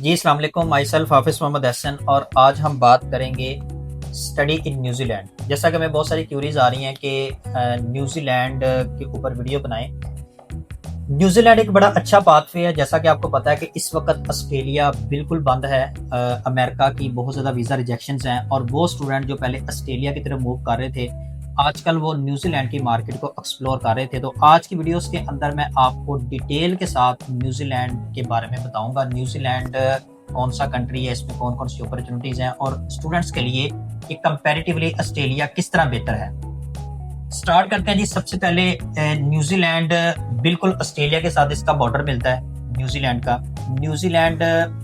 जी अस्सलाम वालेकुम, my self हाफिज़ मोहम्मद हसन और आज हम बात करेंगे स्टडी इन न्यूजीलैंड। जैसा कि हमें बहुत सारी क्यूरीज आ रही हैं कि न्यूजीलैंड के ऊपर वीडियो बनाएं। न्यूजीलैंड एक बड़ा अच्छा पाथवे है। जैसा कि आपको पता है कि इस वक्त ऑस्ट्रेलिया बिल्कुल बंद है। अमेरिका की बहुत ज़्यादा वीज़ा रिजेक्शंस हैं और वो स्टूडेंट जो पहले ऑस्ट्रेलिया की तरफ मूव कर रहे थे आजकल वो न्यूजीलैंड की मार्केट को एक्सप्लोर कर रहे थे। तो आज की वीडियोस के अंदर मैं आपको डिटेल के साथ न्यूजीलैंड के बारे में बताऊंगा। न्यूजीलैंड कौन सा कंट्री है, इसमें कौन कौन सी अपॉर्चुनिटीज़ हैं और स्टूडेंट्स के लिए ये कंपैरेटिवली ऑस्ट्रेलिया किस तरह बेहतर है। स्टार्ट करते हैं जी। सबसे पहले न्यूजीलैंड बिल्कुल ऑस्ट्रेलिया के साथ इसका बॉर्डर मिलता है। न्यूजीलैंड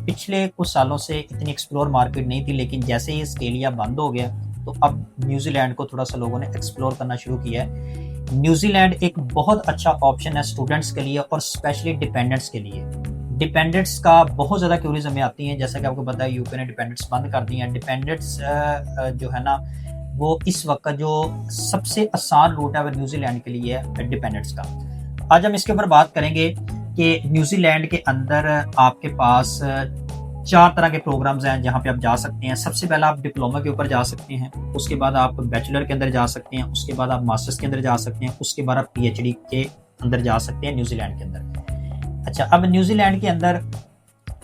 पिछले कुछ सालों से इतनी एक्सप्लोर मार्केट नहीं थी, लेकिन जैसे ही ऑस्ट्रेलिया बंद हो गया तो अब न्यूजीलैंड को थोड़ा सा लोगों ने एक्सप्लोर करना शुरू किया है। न्यूजीलैंड एक बहुत अच्छा ऑप्शन है स्टूडेंट्स के लिए और स्पेशली डिपेंडेंट्स के लिए। डिपेंडेंट्स का बहुत ज़्यादा क्यूरीज हमें आती हैं। जैसा कि आपको पता है यूके ने डिपेंडेंट्स बंद कर दी हैं। डिपेंडेंट्स जो है ना वो इस वक्त जो सबसे आसान रूट है वो न्यूजीलैंड के लिए है डिपेंडेंट्स का। आज हम इसके ऊपर बात करेंगे कि न्यूजीलैंड के अंदर आपके पास 4 तरह के प्रोग्राम्स हैं जहाँ पे आप जा सकते हैं। सबसे पहला आप डिप्लोमा के ऊपर जा सकते हैं, उसके बाद आप बैचलर के अंदर जा सकते हैं, उसके बाद आप मास्टर्स के अंदर जा सकते हैं, उसके बाद आप पीएचडी के अंदर जा सकते हैं न्यूजीलैंड के अंदर। अच्छा, अब न्यूजीलैंड के अंदर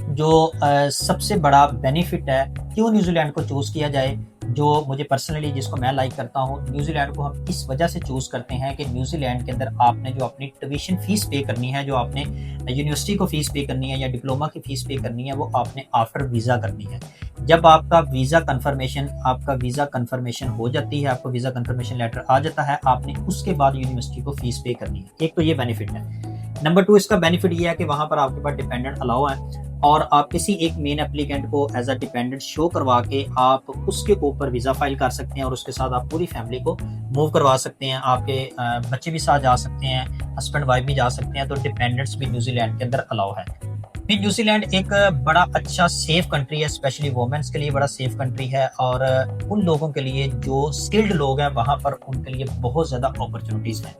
जो सबसे बड़ा बेनिफिट है, क्यों न्यूजीलैंड को चूज़ किया जाए, जो मुझे पर्सनली जिसको मैं लाइक करता हूँ, न्यूजीलैंड को हम इस वजह से चूज़ करते हैं कि न्यूजीलैंड के अंदर आपने जो अपनी ट्यूशन फीस पे करनी है, जो आपने यूनिवर्सिटी को फीस पे करनी है या डिप्लोमा की फीस पे करनी है, वो आपने आफ्टर वीज़ा करनी है। जब आपका वीज़ा कन्फर्मेशन हो जाती है, आपको वीज़ा कन्फर्मेशन लेटर आ जाता है, आपने उसके बाद यूनिवर्सिटी को फीस पे करनी है। एक तो ये बेनिफिट है। नंबर 2 इसका बेनिफिट ये है कि वहाँ पर आपके पास डिपेंडेंट अलाउ है और आप किसी एक मेन एप्लीकेंट को एज अ डिपेंडेंट शो करवा के आप उसके ऊपर वीज़ा फाइल कर सकते हैं और उसके साथ आप पूरी फैमिली को मूव करवा सकते हैं। आपके बच्चे भी साथ जा सकते हैं, हस्बैंड वाइफ भी जा सकते हैं। तो डिपेंडेंट्स भी न्यूजीलैंड के अंदर अलाउ है। फिर न्यूजीलैंड एक बड़ा अच्छा सेफ कंट्री है, स्पेशली वुमेन्स के लिए बड़ा सेफ कंट्री है और उन लोगों के लिए जो स्किल्ड लोग हैं वहाँ पर उनके लिए बहुत ज़्यादा अपॉर्चुनिटीज़ हैं।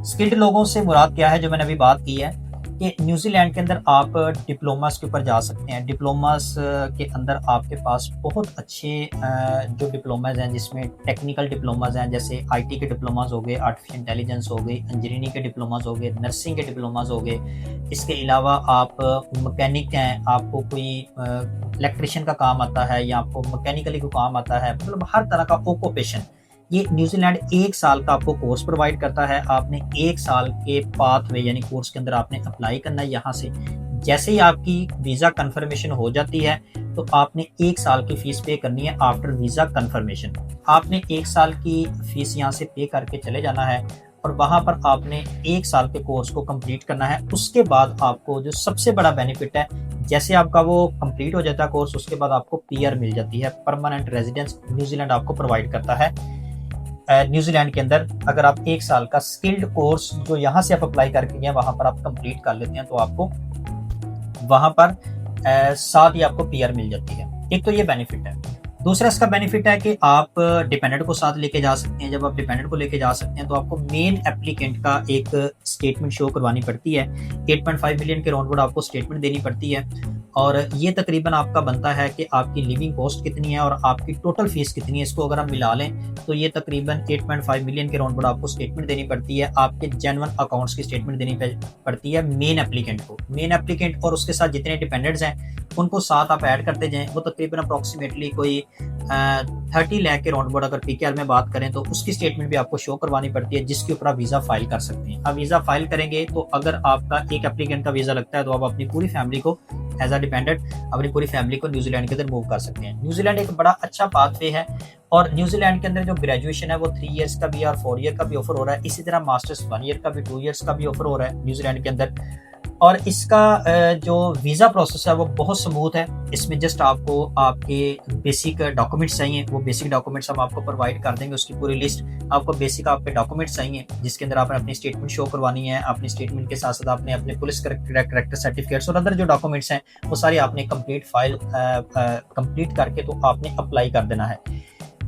स्किल्ड लोगों से मुराद क्या है, जो मैंने अभी बात की है कि न्यूजीलैंड के अंदर आप डिप्लोमास के ऊपर जा सकते हैं। डिप्लोमास के अंदर आपके पास बहुत अच्छे जो डिप्लोमाज हैं, जिसमें टेक्निकल डिप्लोमाज हैं, जैसे आईटी के डिप्लोमाज हो गए, आर्टिफिशियल इंटेलिजेंस हो गई, इंजीनियरिंग के डिप्लोमाज हो गए, नर्सिंग के डिप्लोमाज हो गए। इसके अलावा आप मैकेनिक हैं, आपको कोई इलेक्ट्रिशियन का काम आता है या आपको मैकेनिकली कोई काम आता है, मतलब हर तरह का ऑक्यूपेशन ये न्यूजीलैंड 1 साल का आपको कोर्स प्रोवाइड करता है। आपने 1 साल के पाथवे यानी कोर्स के अंदर आपने अप्लाई करना है। यहाँ से जैसे ही आपकी वीज़ा कन्फर्मेशन हो जाती है तो आपने 1 साल की फीस पे करनी है। आफ्टर वीज़ा कन्फर्मेशन आपने 1 साल की फीस यहाँ से पे करके चले जाना है और वहाँ पर आपने 1 साल के कोर्स को कंप्लीट करना है। उसके बाद आपको जो सबसे बड़ा बेनिफिट है, जैसे आपका वो कंप्लीट हो जाता है कोर्स, उसके बाद आपको पीआर मिल जाती है, परमानेंट रेजिडेंस न्यूजीलैंड आपको प्रोवाइड करता है। न्यूजीलैंड के अंदर अगर आप 1 साल का स्किल्ड कोर्स जो यहाँ से आप अप्लाई करके गए वहाँ पर आप कंप्लीट कर लेते हैं तो आपको वहाँ पर साथ ही आपको पीआर मिल जाती है। एक तो ये बेनिफिट है। दूसरा इसका बेनिफिट है कि आप डिपेंडेंट को साथ लेके जा सकते हैं। जब आप डिपेंडेंट को लेके जा सकते हैं तो आपको मेन एप्लीकेंट का एक स्टेटमेंट शो करवानी पड़ती है। 8.5 मिलियन के राउंड आपको स्टेटमेंट देनी पड़ती है और ये तकरीबन आपका बनता है कि आपकी लिविंग कॉस्ट कितनी है और आपकी टोटल फीस कितनी है। इसको अगर हम मिला लें तो ये तकरीबन 8.5 मिलियन के राउंड आपको स्टेटमेंट देनी पड़ती है। आपके जेन्युइन अकाउंट्स की स्टेटमेंट देनी पड़ती है मेन एप्लीकेंट को। मेन एप्लीकेंट और उसके साथ जितने डिपेंडेंट्स हैं उनको साथ आप ऐड करते जाएं। वो तकरीबन अप्रॉक्सीमेटली कोई 30 लाख के राउंड अगर पीकेआर में बात करें तो उसकी स्टेटमेंट भी आपको शो करवानी पड़ती है, जिसके ऊपर आप वीज़ा फाइल कर सकते हैं। अब वीज़ा फाइल करेंगे तो अगर आपका एक एप्लीकेंट का वीज़ा लगता है तो आप अपनी पूरी फैमिली को एज अ डिपेंडेंट अपनी पूरी फैमिली को न्यूजीलैंड के अंदर मूव कर सकते हैं। न्यूजीलैंड एक बड़ा अच्छा पाथवे है और न्यूजीलैंड के अंदर जो ग्रेजुएशन है वो 3 ईयर्स का भी और 4 ईयर का भी ऑफर हो रहा है। इसी तरह मास्टर्स 1 ईयर का भी, 2 ईयर्स का भी ऑफर हो रहा है न्यूजीलैंड के अंदर। और इसका जो वीज़ा प्रोसेस है वो बहुत स्मूथ है। इसमें जस्ट आपको आपके बेसिक डॉक्यूमेंट्स चाहिए, वो बेसिक डॉक्यूमेंट्स हम आपको प्रोवाइड कर देंगे। उसकी पूरी लिस्ट आपको बेसिक आपके डॉक्यूमेंट्स चाहिए जिसके अंदर आपने अपनी स्टेटमेंट शो करवानी है। अपनी स्टेटमेंट के साथ साथ आपने अपने पुलिस करेक्टर सर्टिफिकेट्स और अदर जो डॉक्यूमेंट्स हैं वो सारे आपने कंप्लीट करके तो आपने अप्लाई कर देना है।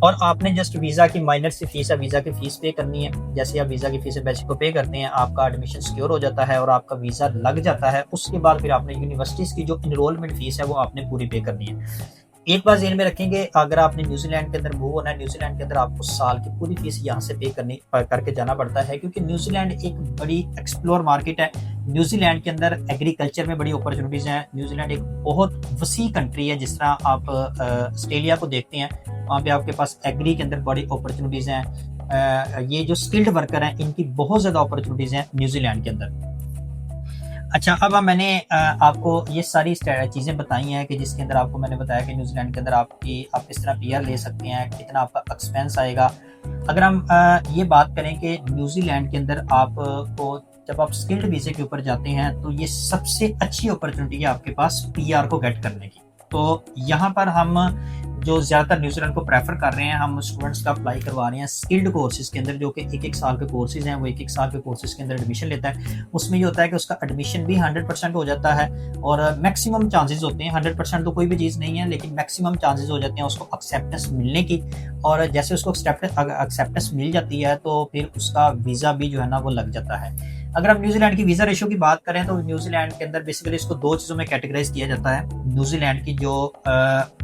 और आपने जस्ट वीज़ा की माइनर सी फीस है, वीज़ा की फ़ीस पे करनी है। जैसे आप वीज़ा की फ़ीस बेसिक को पे करते हैं, आपका एडमिशन सिक्योर हो जाता है और आपका वीज़ा लग जाता है। उसके बाद फिर आपने यूनिवर्सिटीज़ की जो एनरोलमेंट फ़ीस है वो आपने पूरी पे करनी है। एक बात ज़हन में रखेंगे, अगर आपने न्यूज़ीलैंड के अंदर मूव होना है, न्यूज़ीलैंड के अंदर आपको साल की पूरी फीस यहाँ से पे करके जाना पड़ता है, क्योंकि न्यूज़ीलैंड एक बड़ी एक्सप्लोर मार्केट है। न्यूज़ीलैंड के अंदर एग्रीकल्चर में बड़ी अपॉर्चुनिटीज़ हैं। न्यूज़ीलैंड एक बहुत वसी कंट्री है। जिस तरह आप ऑस्ट्रेलिया को देखते हैं, वहाँ पे आपके पास एग्री के अंदर बड़ी अपॉर्चुनिटीज़ हैं। ये जो स्किल्ड वर्कर हैं, इनकी बहुत ज़्यादा अपॉर्चुनिटीज़ हैं न्यूज़ीलैंड के अंदर। अच्छा, अब मैंने आपको ये सारी चीज़ें बताई हैं कि जिसके अंदर आपको मैंने बताया कि न्यूज़ीलैंड के अंदर आप किस तरह पीआर ले सकते हैं, कितना आपका एक्सपेंस आएगा। अगर हम ये बात करें कि न्यूज़ीलैंड के अंदर आपको जब आप स्किल्ड वीज़े के ऊपर जाते हैं, तो ये सबसे अच्छी अपॉर्चुनिटी है आपके पास पीआर को गेट करने की। तो यहाँ पर हम जो ज़्यादातर न्यूज़ीलैंड को प्रेफर कर रहे हैं, हम स्टूडेंट्स का अप्लाई करवा रहे हैं स्किल्ड कोर्सेज के अंदर, जो कि एक साल के कोर्सेज हैं। वो एक साल के कोर्सेज के अंदर एडमिशन लेता है। उसमें ये होता है कि उसका एडमिशन भी 100% हो जाता है और मैक्सिमम चांसेस होते हैं। 100% तो कोई भी चीज़ नहीं है, लेकिन मैक्सिमम चांसेस हो जाते हैं उसको एक्सेप्टेंस मिलने की। और जैसे उसको एक्सेप्टेंस मिल जाती है, तो फिर उसका वीज़ा भी जो है ना वो लग जाता है। अगर हम न्यूजीलैंड की वीज़ा रेशो की बात करें, तो न्यूजीलैंड के अंदर बेसिकली इसको दो चीज़ों में कैटेगराइज किया जाता है। न्यूजीलैंड की जो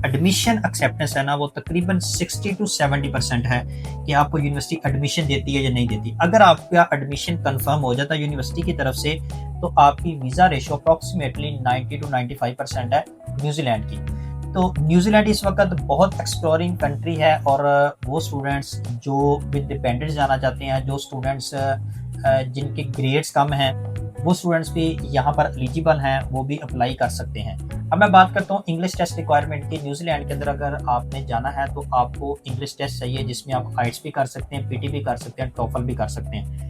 एडमिशन एक्सेप्टेंस है ना, वो तकरीबन 60 to 70% है कि आपको यूनिवर्सिटी एडमिशन देती है या नहीं देती। अगर आपका एडमिशन कंफर्म हो जाता है यूनिवर्सिटी की तरफ से, तो आपकी वीज़ा रेशो अप्रॉक्सीमेटली 90 to 95% है न्यूजीलैंड की। तो न्यूजीलैंड इस वक्त बहुत एक्सप्लोरिंग कंट्री है, और वो स्टूडेंट्स जो विद डिपेंडेंट जाना चाहते हैं, जो स्टूडेंट्स जिनके ग्रेड्स कम हैं, वो स्टूडेंट्स भी यहाँ पर एलिजिबल हैं, वो भी अप्लाई कर सकते हैं। अब मैं बात करता हूँ इंग्लिश टेस्ट रिक्वायरमेंट की। न्यूजीलैंड के अंदर अगर आपने जाना है, तो आपको इंग्लिश टेस्ट चाहिए, जिसमें आप आइट्स भी कर सकते हैं, पीटी भी कर सकते हैं, टोफल भी कर सकते हैं।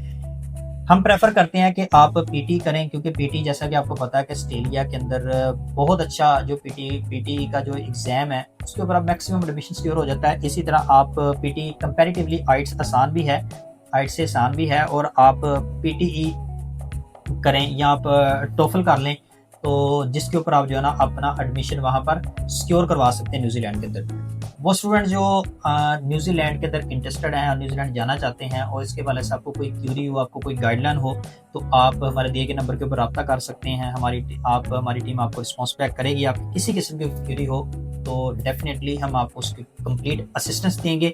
हम प्रेफर करते हैं कि आप पीटी करें, क्योंकि पीटी जैसा कि आपको पता है कि ऑस्ट्रेलिया के अंदर बहुत अच्छा जो पीटी का जो एग्ज़ाम है, उसके ऊपर आप मैक्सिमम एडमिशन सिक्योर हो जाता है। इसी तरह आप पीटी कंपैरेटिवली आइट्स आसान भी है, आइट्स से आसान भी है, और आप पीटीई करें या आप टोफल कर लें, तो जिसके ऊपर आप जो है ना अपना एडमिशन वहाँ पर सिक्योर करवा सकते हैं न्यूजीलैंड के अंदर। वो स्टूडेंट जो न्यूजीलैंड के अंदर इंटरेस्टेड हैं और न्यूजीलैंड जाना चाहते हैं, और इसके वाले से आपको कोई क्यूरी हो, आपको कोई गाइडलाइन हो, तो आप हमारे दिए गए नंबर के ऊपर रब्ता कर सकते हैं। हमारी टीम आपको रिस्पॉन्स बैक करेगी। आपकी किसी किस्म की क्यूरी हो, तो डेफिनेटली हम आपको उसकी कंप्लीट असिस्टेंस देंगे।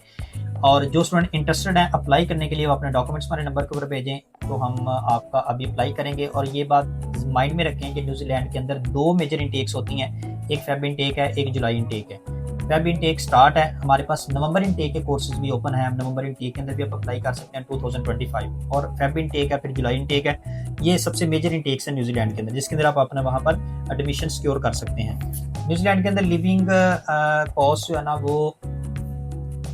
और जो स्टूडेंट इंटरेस्टेड हैं अप्लाई करने के लिए, वो अपने डॉक्यूमेंट्स हमारे नंबर के ऊपर भेजें, तो हम आपका अभी अप्लाई करेंगे। और ये बात माइंड में रखें कि न्यूजीलैंड के अंदर दो मेजर इंटेक्स होती हैं, एक फेब इंटेक है, एक जुलाई इंटेक है। फेब इंटेक स्टार्ट है, हमारे पास नवंबर इंटेक के कोर्सेज भी ओपन है। हम नवंबर इंटेक के अंदर भी आप अप्लाई कर सकते हैं 2025, और फेब इंटेक है, फिर जुलाई इंटेक है। ये सबसे मेजर इंटेक्स है न्यूजीलैंड के अंदर, जिसके अंदर आप अपना वहाँ पर एडमिशन सिक्योर कर सकते हैं। न्यूजीलैंड के अंदर लिविंग कॉस्ट जो है ना, वो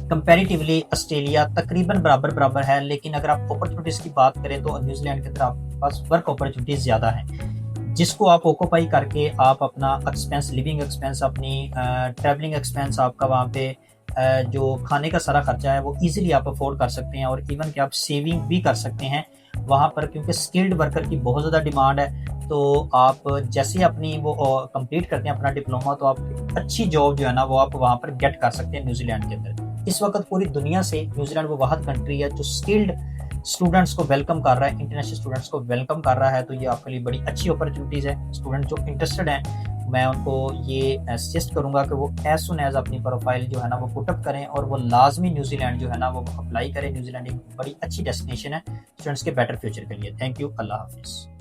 कंपैरेटिवली ऑस्ट्रेलिया तकरीबन बराबर है, लेकिन अगर आप अपॉर्चुनिटीज़ की बात करें, तो न्यूजीलैंड के अंदर आपके पास वर्क अपॉर्चुनिटीज़ ज़्यादा हैं, जिसको आप ऑक्यूपाई करके आप अपना एक्सपेंस, लिविंग एक्सपेंस, अपनी ट्रैवलिंग एक्सपेंस, आपका वहाँ पे जो खाने का सारा खर्चा है, वो ईजिली आप अफोर्ड कर सकते हैं, और इवन कि आप सेविंग भी कर सकते हैं वहाँ पर, क्योंकि स्किल्ड वर्कर की बहुत ज़्यादा डिमांड है। तो आप जैसे अपनी वो कंप्लीट करते हैं अपना डिप्लोमा, तो आप अच्छी जॉब जो है ना, वो आप वहाँ पर गेट कर सकते हैं न्यूजीलैंड के अंदर। इस वक्त पूरी दुनिया से न्यूजीलैंड वो वाहद कंट्री है जो स्किल्ड स्टूडेंट्स को वेलकम कर रहा है, इंटरनेशनल स्टूडेंट्स को वेलकम कर रहा है। तो ये आपके लिए बड़ी अच्छी अपॉर्चुनिटीज़ है। स्टूडेंट जो इंटरेस्टेड हैं, मैं उनको ये सजेस्ट करूंगा कि वो एज सुन एज अपनी प्रोफाइल जो है ना वो पुटअप करें, और वो लाजमी न्यूजीलैंड जो है ना वो अप्लाई करें। न्यूजीलैंड एक बड़ी अच्छी डेस्टिनेशन है स्टूडेंट्स के बेटर फ्यूचर के लिए। थैंक यू, अल्लाह हाफिज़।